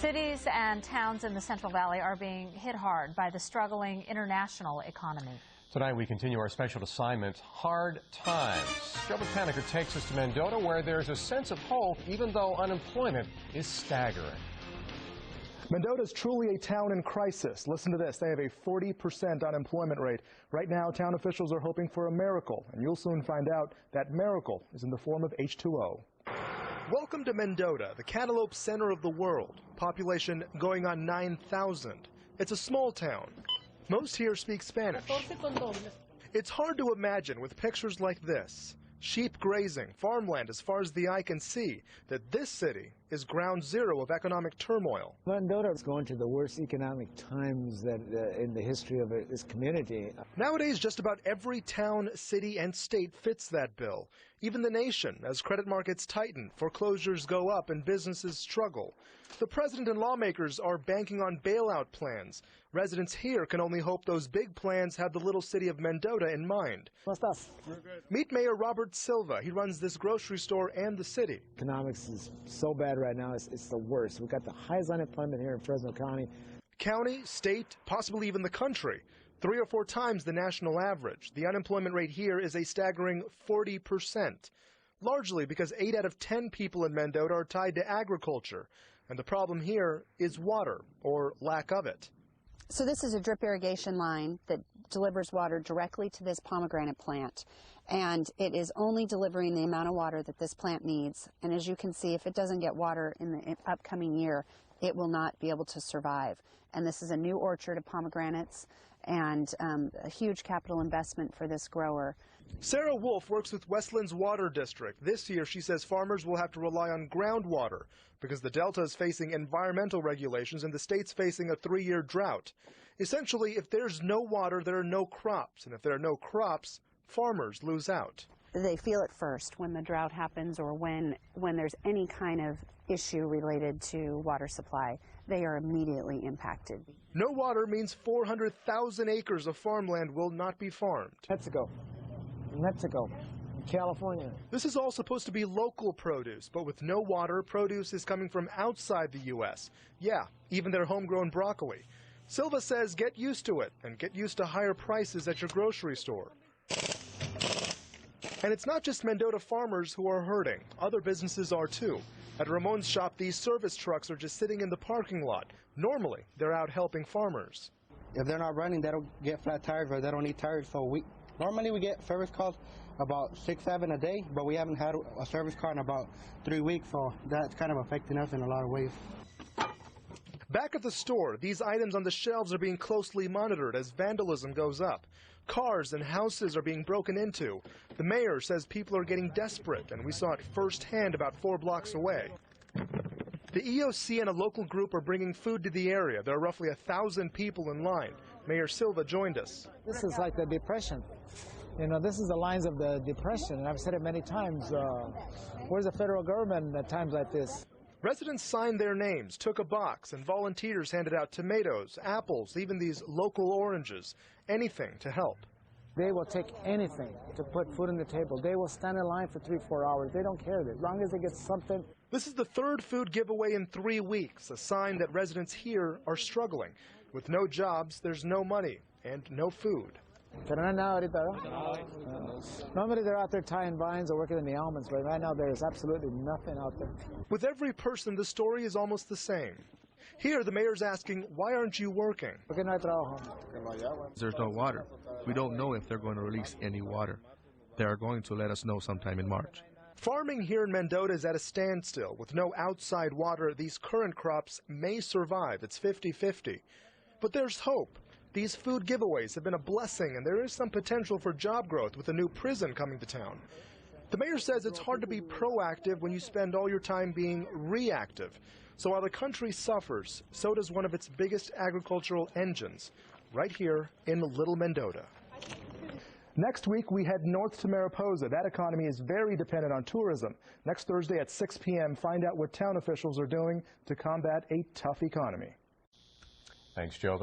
Cities and towns in the Central Valley are being hit hard by the struggling international economy. Tonight we continue our special assignment, Hard Times. Joe Botanica takes us to Mendota, where there's a sense of hope even though unemployment is staggering. Mendota is truly a town in crisis. Listen to this. They have a 40% unemployment rate. Right now, town officials are hoping for a miracle, and you'll soon find out that miracle is in the form of H2O. Welcome to Mendota, the cantaloupe center of the world. Population going on 9,000. It's a small town. Most here speak Spanish. It's hard to imagine with pictures like this, sheep grazing, farmland as far as the eye can see, that this city is ground zero of economic turmoil. Mendota is going through the worst economic times that in the history of this community. Nowadays, just about every town, city, and state fits that bill. Even the nation, as credit markets tighten, foreclosures go up, and businesses struggle. The president and lawmakers are banking on bailout plans. Residents here can only hope those big plans have the little city of Mendota in mind. Meet Mayor Robert Silva. He runs this grocery store and the city. Economics is so bad right now, it's the worst. We've got the highest unemployment here in Fresno County. County, state, possibly even the country. 3 or 4 times the national average. The unemployment rate here is a staggering 40%, largely because 8 out of 10 people in Mendota are tied to agriculture. And the problem here is water, or lack of it. So this is a drip irrigation line that delivers water directly to this pomegranate plant. And it is only delivering the amount of water that this plant needs. And as you can see, if it doesn't get water in the upcoming year, it will not be able to survive. And this is a new orchard of pomegranates and a huge capital investment for this grower. Sarah Wolf works with Westland's Water District. This year, she says farmers will have to rely on groundwater because the Delta is facing environmental regulations and the state's facing a 3-year drought. Essentially, if there's no water, there are no crops. And if there are no crops, farmers lose out. They feel it first when the drought happens or when there's any kind of issue related to water supply. They are immediately impacted. No water means 400,000 acres of farmland will not be farmed. Mexico, California. This is all supposed to be local produce, but with no water, produce is coming from outside the U.S. Yeah, even their homegrown broccoli. Silva says get used to it and get used to higher prices at your grocery store. And it's not just Mendota farmers who are hurting. Other businesses are too. At Ramon's shop, these service trucks are just sitting in the parking lot. Normally, they're out helping farmers. If they're not running, they don't get flat tires or they don't need tires. So normally we get service calls about 6, 7 a day, but we haven't had a service call in about 3 weeks, so that's kind of affecting us in a lot of ways. Back at the store, these items on the shelves are being closely monitored as vandalism goes up. Cars and houses are being broken into. The mayor says people are getting desperate, and we saw it firsthand about 4 blocks away. The EOC and a local group are bringing food to the area. There are roughly 1,000 people in line. Mayor Silva joined us. This is like the Depression. You know, this is the lines of the Depression, and I've said it many times. Where's the federal government at times like this? Residents signed their names, took a box, and volunteers handed out tomatoes, apples, even these local oranges, anything to help. They will take anything to put food on the table. They will stand in line for 3, 4 hours. They don't care. As long as they get something. This is the 3rd food giveaway in 3 weeks, a sign that residents here are struggling. With no jobs, there's no money and no food. Normally they're out there tying vines or working in the almonds, but right now there's absolutely nothing out there. With every person, the story is almost the same. Here, the mayor's asking, why aren't you working? There's no water. We don't know if they're going to release any water. They are going to let us know sometime in March. Farming here in Mendota is at a standstill. With no outside water, these current crops may survive. It's 50-50. But there's hope. These food giveaways have been a blessing, and there is some potential for job growth with a new prison coming to town. The mayor says it's hard to be proactive when you spend all your time being reactive. So while the country suffers, so does one of its biggest agricultural engines, right here in Little Mendota. Next week, we head north to Mariposa. That economy is very dependent on tourism. Next Thursday at 6 p.m., find out what town officials are doing to combat a tough economy. Thanks, Joe.